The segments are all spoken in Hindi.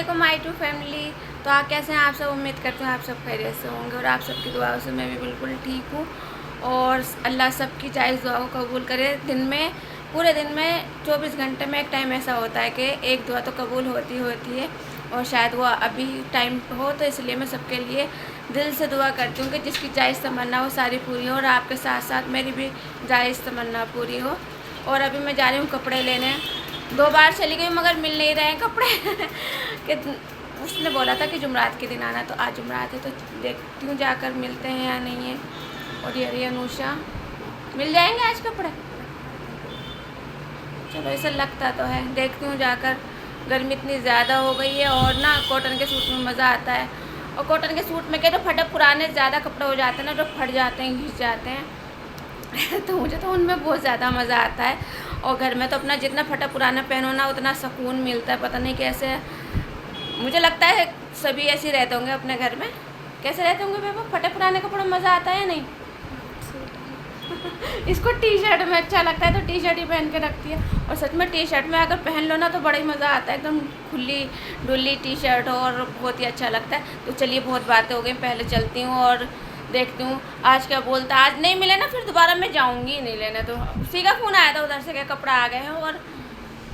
वालेकुम माय टू फैमिली। तो आप कैसे हैं? आप सब उम्मीद करते हैं आप सब खैरियत से होंगे और आप सबकी दुआओं से मैं भी बिल्कुल ठीक हूँ। और अल्लाह सबकी जायज़ दुआ को कबूल करे। दिन में पूरे दिन में 24 घंटे में एक टाइम ऐसा होता है कि एक दुआ तो कबूल होती है और शायद वो अभी टाइम हो, तो इसलिए मैं सबके लिए दिल से दुआ करती हूँ कि जिसकी जायज़ तमन्ना वो सारी पूरी हो और आपके साथ साथ मेरी भी जायज़ तमन्ना पूरी हो। और अभी मैं जा रही हूँ कपड़े लेने। 2 बार चली गई मगर मिल नहीं रहे हैं कपड़े कि उसने बोला था कि जुमरात के दिन आना, तो आज जुमरात है तो देखती हूँ जाकर मिलते हैं या नहीं है। और ये अनुषा, मिल जाएंगे आज कपड़े? चलो ऐसा लगता तो है, देखती हूँ जाकर। गर्मी इतनी ज़्यादा हो गई है और ना कॉटन के सूट में मज़ा आता है। और कॉटन के सूट में क्या जो फटे पुराने ज़्यादा कपड़े हो जाते हैं ना, जो फट जाते हैं, घिस जाते हैं तो मुझे तो उनमें बहुत ज़्यादा मज़ा आता है। और घर में तो अपना जितना फटा पुराना पहनो ना उतना सुकून मिलता है। पता नहीं कैसे, मुझे लगता है सभी ऐसे रहते होंगे अपने घर में। कैसे रहते होंगे बेबा? फटे पुराने कपड़ों में मज़ा आता है या नहीं? इसको टी शर्ट में अच्छा लगता है तो टी शर्ट ही पहन के रखती है। और सच में टी शर्ट में अगर पहन लो ना तो बड़ा ही मज़ा आता है, एकदम खुली डुली टी शर्ट हो और बहुत ही अच्छा लगता है। तो चलिए बहुत बातें हो गई, पहले चलती हूँ और देखती हूँ आज क्या बोलता है। आज नहीं मिले ना फिर दोबारा मैं जाऊँगी नहीं लेने। तो उसी का फ़ोन आया था उधर से, क्या कपड़ा आ गए हैं और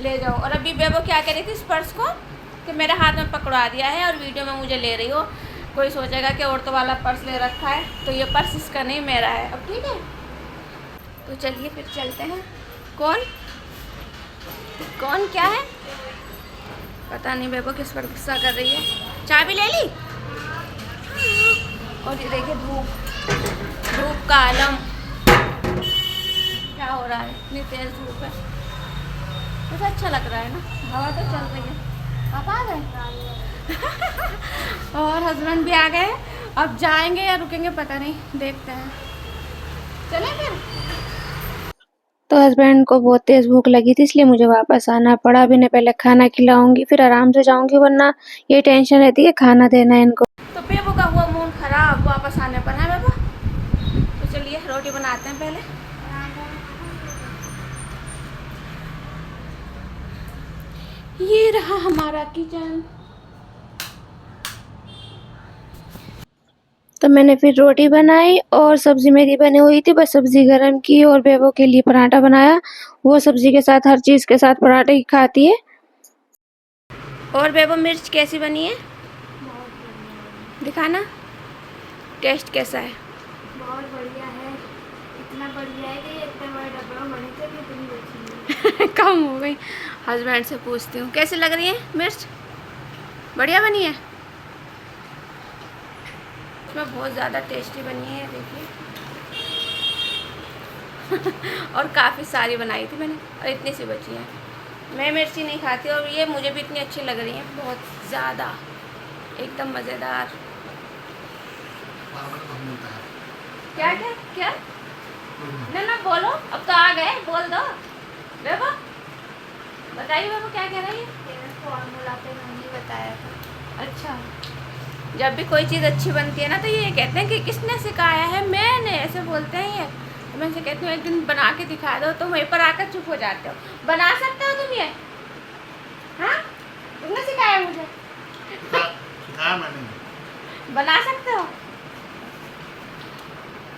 ले जाओ। और अभी बेबो क्या कह रही थी इस पर्स को कि मेरे हाथ में पकड़ा दिया है और वीडियो में मुझे ले रही हो। कोई सोचेगा कि औरतों वाला पर्स ले रखा है, तो ये पर्स इसका नहीं मेरा है। अब ठीक है, तो चलिए फिर चलते हैं। कौन कौन क्या है पता नहीं। बेबो किस पर गुस्सा कर रही है। चाय भी ले ली। और ये देखिए धूप का आलम क्या हो रहा है, इतनी तेज धूप है। मुझे अच्छा लग रहा है ना, हवा तो चल रही है। पापा आ गए और हस्बैंड भी आ गए। अब जाएंगे या रुकेंगे पता नहीं, देखते हैं। चलें फिर। तो हस्बैंड को बहुत तेज़ भूख लगी थी, इसलिए मुझे वापस आना पड़ा। अभी ने पहले खाना खिलाऊंगी फिर आराम से जाऊंगी, वरना ये टेंशन रहती है खाना देना है इनको। तो बेबो का हुआ मूड खराब वापस आने पर है बेबो। तो चलिए रोटी बनाते हैं पहले। ये रहा हमारा किचन। तो मैंने फिर रोटी बनाई और सब्जी मेरी बनी हुई थी, बस सब्जी गरम की और बेबो के लिए पराठा बनाया। वो सब्जी के साथ हर चीज़ के साथ पराठे ही खाती है। और बेबो मिर्च कैसी बनी है? दिखाना टेस्ट कैसा है। बहुत बढ़िया है, इतना बढ़िया है कि इतने बड़े डब्बे में बनी थी, इतनी बची है। कम हो गई। हस्बैंड से पूछती हूँ कैसी लग रही है मिर्च। बढ़िया बनी है, इसमें बहुत ज़्यादा टेस्टी बनी है देखिए और काफ़ी सारी बनाई थी मैंने और इतनी सी बची है। मैं मिर्ची नहीं खाती और ये मुझे भी इतनी अच्छी लग रही है, बहुत ज़्यादा एकदम मज़ेदार। क्या क्या क्या ना ना बोलो, अब तो आ गए, बोल दो बेबो। बताइए बेबो क्या कह रही है? फॉर्मूला तो नहीं बताया था। अच्छा, जब भी कोई चीज़ अच्छी बनती है ना तो ये कहते हैं कि किसने सिखाया है, मैंने, ऐसे बोलते हैं ये। तो मैं से कहती हूँ एक दिन बना के दिखा दो, तो वहीं पर आकर चुप हो जाते हो। बना सकते हो तुम ये? हाँ, तुमने सिखाया मुझे? सिखाया मैंने। बना सकते हो?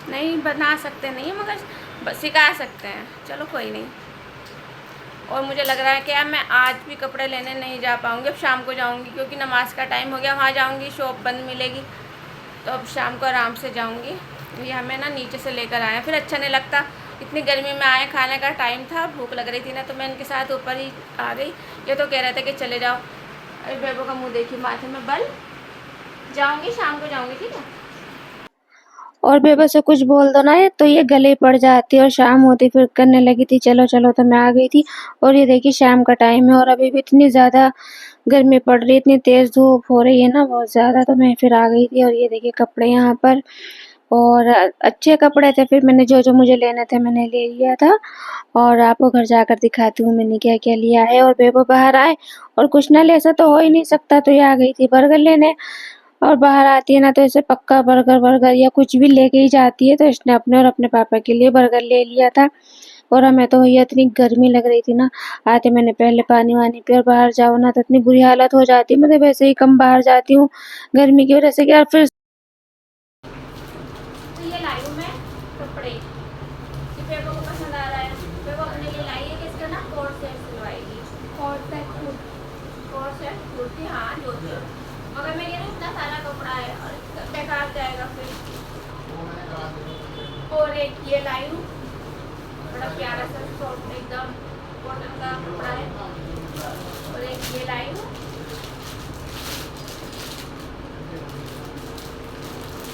नहीं बना सकते नहीं है मगर सिखा सकते हैं। चलो कोई नहीं। और मुझे लग रहा है कि यार मैं आज भी कपड़े लेने नहीं जा पाऊँगी, अब शाम को जाऊँगी क्योंकि नमाज का टाइम हो गया। वहाँ जाऊँगी शॉप बंद मिलेगी, तो अब शाम को आराम से जाऊँगी। ये हमें ना नीचे से लेकर आए, फिर अच्छा नहीं लगता। इतनी गर्मी में आए, खाने का टाइम था, भूख लग रही थी ना, तो मैं इनके साथ ऊपर ही आ गई। ये तो कह रहे थे कि चले जाओ। अरे बेबो का मुँह देखिए, माथे में बल। जाऊँगी शाम को जाऊँगी, ठीक है। और बेबस से कुछ बोल दो ना तो ये गले पड़ जाती है और शाम होती फिर करने लगी थी चलो चलो, तो मैं आ गई थी। और ये देखिए शाम का टाइम है और अभी भी इतनी ज़्यादा गर्मी पड़ रही है, इतनी तेज़ धूप हो रही है ना बहुत ज़्यादा, तो मैं फिर आ गई थी। और ये देखिए कपड़े यहाँ पर, और अच्छे कपड़े थे, फिर मैंने जो जो मुझे लेने थे मैंने ले लिया था। और आपको घर जाकर दिखाती हूँ मैंने क्या क्या लिया है। और बेबो बाहर आए और कुछ ना ले, ऐसा तो हो ही नहीं सकता, तो ये आ गई थी बर्गर लेने। और बाहर आती है ना तो ऐसे पक्का बर्गर वर्गर या कुछ भी लेके ही जाती है, तो इसने अपने और अपने पापा के लिए बर्गर ले लिया था। और हमें तो भैया इतनी गर्मी लग रही थी ना, आते मैंने पहले पानी वानी पिया, और बाहर जाओ ना तो इतनी बुरी हालत हो जाती है। मैं तो वैसे ही कम बाहर जाती हूँ गर्मी की वजह से, क्या फिर तो ये लाई हूँ मैं कपड़े, ये पेपर को पसंद आ रहा है, पेपर अपने लिए लाई है कि इसका ना कोट सेट सिलवाएगी, कोट सेट कुर्ती, हाँ जोती, मगर मैं ये ना इतना सारा कपड़ा है और बेकार जाएगा फिर। और एक ये लाई हूँ, बड़ा प्यारा सा सॉफ्ट एकदम कॉटन का कपड़ा है। और एक ये लाई हूँ,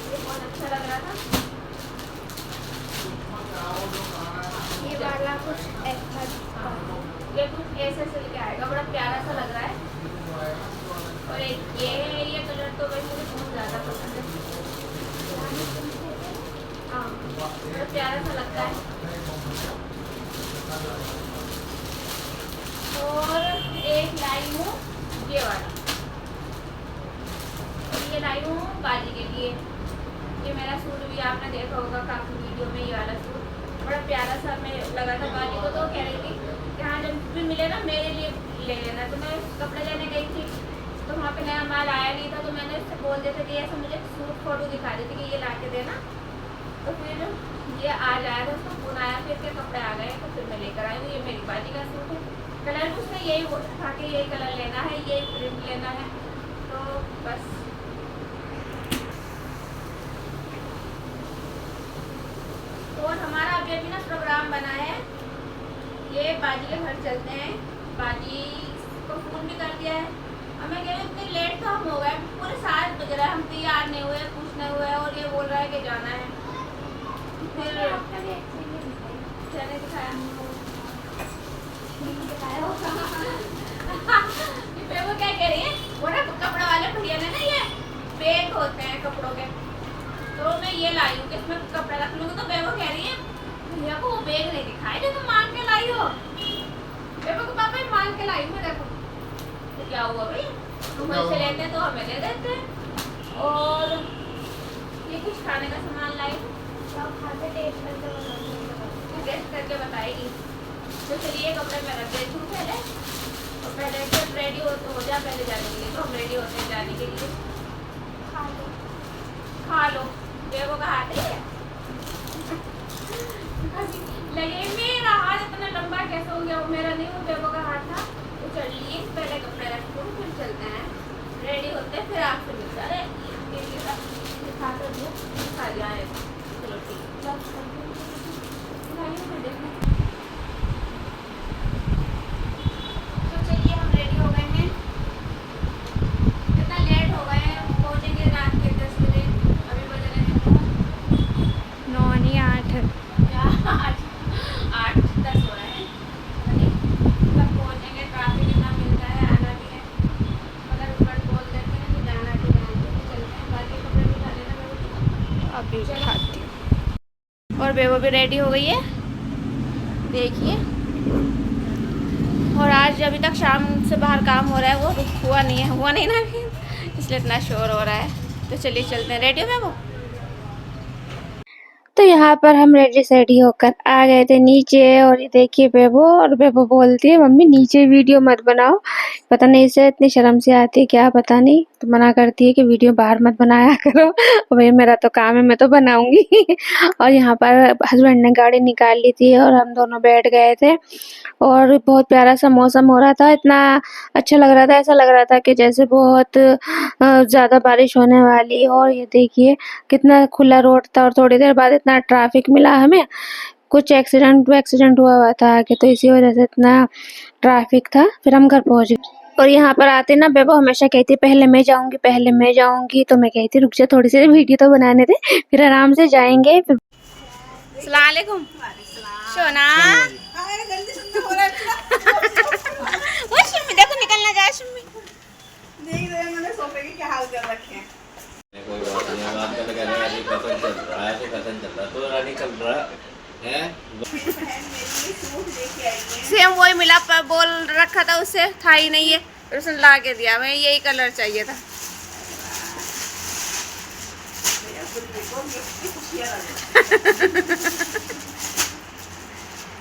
ये बहुत अच्छा लग रहा था, ये वाला कुछ ऐसा, ये कुछ ऐसे सिल के आएगा, बड़ा प्यारा सा लग रहा है। और एक ये है, ये कलर तो वैसे मुझे बहुत ज़्यादा पसंद है, हाँ बड़ा प्यारा सा लगता है। और एक लाई हूँ ये वाला, और ये लाई हूँ बाजी के लिए। ये मेरा सूट भी आपने देखा होगा काफ़ी वीडियो में, ये वाला सूट बड़ा प्यारा सा मैं लगा था बाजी को, तो कह रही थी कि हाँ जब भी मिले ना मेरे लिए ले लेना। तो मैं कपड़े लेने गई थी तो वहाँ पे नया माल आया नहीं था, तो मैंने उससे बोल दिया था कि ऐसा मुझे सूट फोटो दिखा दी थी कि ये ला के देना। तो फिर ये आज आया था, उसका फोन आया, फिर के कपड़े आ गए, तो फिर मैं लेकर आई हूँ। ये मेरी बाजी का सूट है, कलर भी उसने यही था कि यही कलर लेना है, यही प्रिंट लेना है, तो बस। और हमारा अभी ना प्रोग्राम बना है, ये बाजी के घर चलते हैं, बाजी को फ़ोन भी कर दिया है। और मैं कह रही हूँ इतनी लेट तो हम हो गए, पूरे 7 बज रहा है, हम तैयार नहीं हुए, कुछ नहीं हुए, और ये बोल रहा है कि जाना है। फिर चने दिखाया वो क्या कह रही है, वो ना कपड़े वाले भैया ने ना ये बैग होते हैं कपड़ों के, तो मैं ये लाई हूँ कि इसमें कपड़े रख लूँगी। तो बेबो कह रही है भैया को वो बैग नहीं दिखाई जो तुम मांग के लाई हो। बेबो को पापा मांग के लाई मैं, देखो तो क्या हुआ भाई, तुम ऐसे लेते तो हमें दे देते। और ये कुछ खाने का सामान लाई हूँ, टेस्ट करके बताएगी। तो चलिए कपड़े में रख देती हूँ पहले, और पहले जब रेडी हो जा पहले जाने के लिए, तो हम रेडी होते हैं जाने के लिए। खा लो बेबो का हाथ है लगे, मेरा हाथ इतना लंबा कैसे हो गया, वो मेरा नहीं, वो बेबो का हाथ था। तो चलिए पहले कपड़े रखो, फिर चलते हैं, रेडी होते हैं, फिर आपसे मिलता है। खा कर दो, खा लिया है, चलो ठीक और बेबो भी रेडी हो गई है, देखिए। और आज अभी तक शाम से बाहर काम हो रहा है, वो हुआ नहीं ना अभी, इसलिए इतना शोर हो रहा है। तो चलिए चलते हैं, रेडी हो बेबो। तो यहाँ पर हम रेडी सेडी होकर आ गए थे नीचे, और ये देखिए बेबो, और बेबो बोलती है मम्मी नीचे वीडियो मत बनाओ, पता नहीं इसे इतनी शर्म से आती है क्या पता नहीं, तो मना करती है कि वीडियो बाहर मत बनाया करो। भाई मेरा तो काम है, मैं तो बनाऊंगी। और यहाँ पर हस्बैंड ने गाड़ी निकाल ली थी और हम दोनों बैठ गए थे, और बहुत प्यारा सा मौसम हो रहा था, इतना अच्छा लग रहा था, ऐसा लग रहा था कि जैसे बहुत ज़्यादा बारिश होने वाली। और ये देखिए कितना खुला रोड था, और थोड़ी देर बाद इतना ट्रैफिक मिला हमें, कुछ एक्सीडेंट हुआ था आगे, तो इसी वजह से इतना ट्रैफिक था। फिर हम घर पहुंच गए। और यहाँ पर आते ना बेबो हमेशा कहती पहले मैं जाऊंगी, तो मैं कहती रुक जा थोड़ी सी वीडियो तो बनाने दे, फिर आराम से जाएंगे। फिर अस्सलाम वालेकुम सोना, वो शिम्मी देखो निकलना जाए, शिम्मी देख रहे हैं मैंने सोफे के क्या हाल कर रखे हैं। कोई बात नहीं, बात कर रहे हैं, रानी पसंद चल रहा है, तो पसंद चल रहा है, तो रानी चल रहा है। सेम वही मिला, पर बोल रखा था उससे, था ही नहीं है, फिर उसने ला के दिया, मैं यही कलर चाहिए था।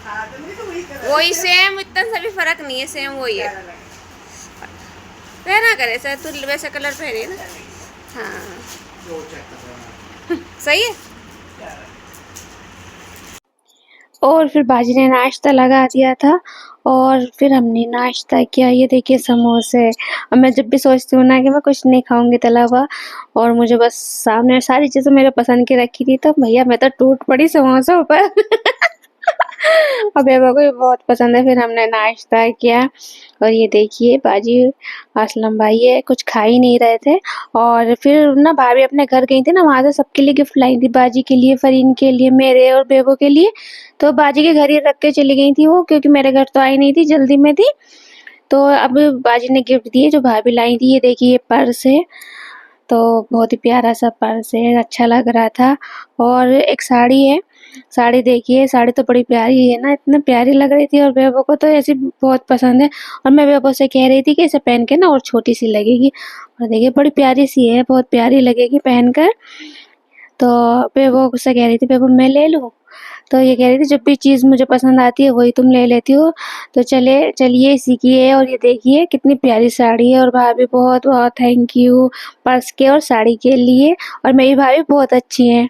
हाँ तो नहीं तो वही कलर वही सेम, इतना सा भी फर्क नहीं है, सेम वही है। पहना करे सर, तू वैसा कलर पहने ना। हाँ जो चेक कर रहा है सही है। और फिर बाजी ने नाश्ता लगा दिया था और फिर हमने नाश्ता किया। ये देखिए समोसे। और मैं जब भी सोचती हूँ ना कि मैं कुछ नहीं खाऊंगी तला हुआ, और मुझे बस सामने सारी चीज़ें मेरे पसंद की रखी थी, तो भैया मैं तो टूट पड़ी समोसों पर। और बेबा को भी बहुत पसंद है। फिर हमने नाश्ता किया और ये देखिए बाजी असलम भाई ये कुछ खा ही नहीं रहे थे। और फिर ना भाभी अपने घर गई थी ना, वहाँ से सबके लिए गिफ्ट लाई थी, बाजी के लिए, फरीन के लिए, मेरे और बेबो के लिए। तो बाजी के घर ही रख के चली गई थी वो, क्योंकि मेरे घर तो आई नहीं थी, जल्दी में थी। तो अब बाजी ने गिफ्ट दिए जो भाभी लाई थी। ये देखिए ये पर्स है, तो बहुत ही प्यारा सा पर्स है, अच्छा लग रहा था। और एक साड़ी है, साड़ी देखिए, साड़ी तो बड़ी प्यारी है ना, इतनी प्यारी लग रही थी। और बेबो को तो ऐसी बहुत पसंद है। और मैं बेबो से कह रही थी कि इसे पहन के ना और छोटी सी लगेगी, और देखिए बड़ी प्यारी सी है, बहुत प्यारी लगेगी पहनकर। तो बेबो से कह रही थी बेबो मैं ले लूँ, तो ये कह रही थी जब भी चीज़ मुझे पसंद आती है वही तुम ले लेती हो। तो चलिए इसी की है। और ये देखिए कितनी प्यारी साड़ी है। और भाभी बहुत बहुत थैंक यू पर्स के और साड़ी के लिए। और मेरी भाभी बहुत अच्छी हैं।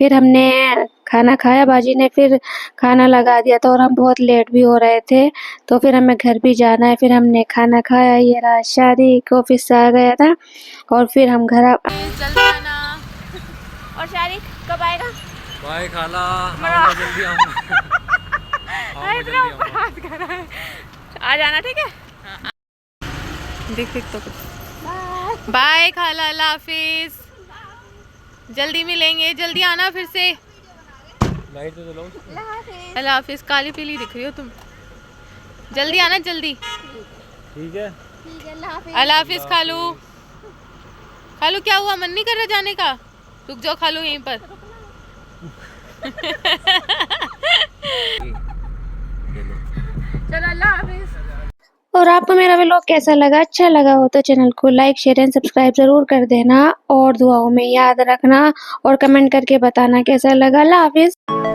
फिर हमने खाना खाया, बाजी ने फिर खाना लगा दिया था और हम बहुत लेट भी हो रहे थे, तो फिर हमें घर भी जाना है। फिर हमने खाना खाया, ये रहा शारिक ऑफिस से आ गया था, और फिर हम घर जल्दी आना। और शारिक कब आएगा? बाय खाला, आऊंगा जल्दी आऊंगा। आ जाना ठीक है। देख तो बाय खाला, अल्लाह हाफिज, जल्दी मिलेंगे, जल्दी आना फिर से। लाइट तो जलाओ। अल्लाह हाफिज, काली पीली दिख रही हो तुम, जल्दी आना जल्दी। ठीक है अल्लाह हाफिज खालू। खालू क्या हुआ, मन नहीं कर रहा जाने का? रुक जाओ खालू यहीं पर। चलो अल्लाह हाफिज। और आपको मेरा व्लॉग कैसा लगा? अच्छा लगा हो तो चैनल को लाइक शेयर एंड सब्सक्राइब ज़रूर कर देना, और दुआओं में याद रखना, और कमेंट करके बताना कैसा लगा। अल्लाह हाफिज़।